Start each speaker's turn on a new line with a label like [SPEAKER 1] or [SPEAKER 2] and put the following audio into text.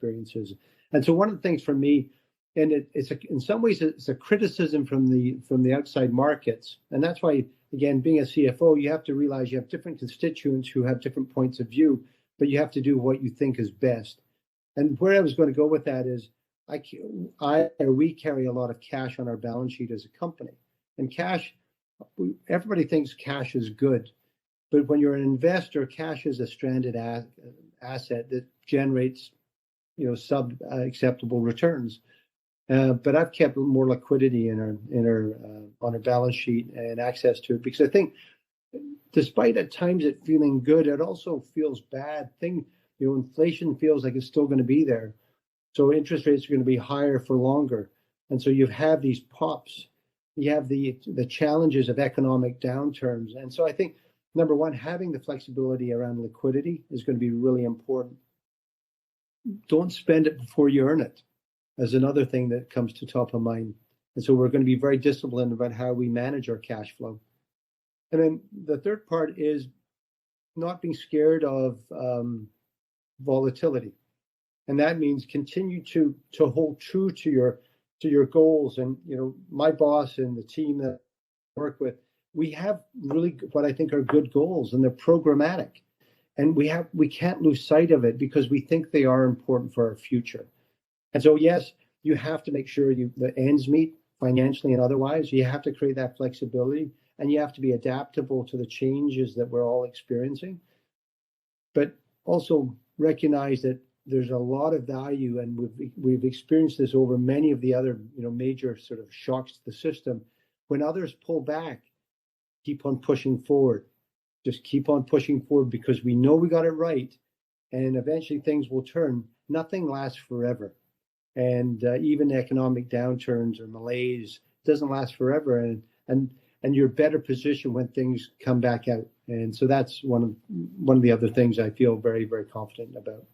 [SPEAKER 1] experiences. And so one of the things for me, and in some ways it's a criticism from the outside markets, and that's why, again, being a CFO, you have to realize you have different constituents who have different points of view, but you have to do what you think is best. And where I was going to go with that is, we carry a lot of cash on our balance sheet as a company, and cash, everybody thinks cash is good, but when you're an investor, cash is a stranded asset that generates, sub acceptable returns. But I've kept more liquidity on our balance sheet and access to it, because I think, despite at times it feeling good, it also feels bad. Inflation feels like it's still going to be there, so interest rates are going to be higher for longer, and so you have these pops. You have the challenges of economic downturns, and so I think, number one, having the flexibility around liquidity is going to be really important. Don't spend it before you earn it, as another thing that comes to top of mind. And so we're going to be very disciplined about how we manage our cash flow. And then the third part is not being scared of volatility. And that means continue to hold true to your goals. And, my boss and the team that I work with, we have really what I think are good goals, and they're programmatic. And we can't lose sight of it, because we think they are important for our future. And so, yes, you have to make sure the ends meet financially and otherwise. You have to create that flexibility, and you have to be adaptable to the changes that we're all experiencing. But also recognize that there's a lot of value, and we've experienced this over many of the other major sort of shocks to the system. When others pull back, keep on pushing forward. Just keep on pushing forward, because we know we got it right, and eventually things will turn. Nothing lasts forever, and even economic downturns or malaise doesn't last forever, and you're better positioned when things come back out. And so that's one of the other things I feel very, very confident about.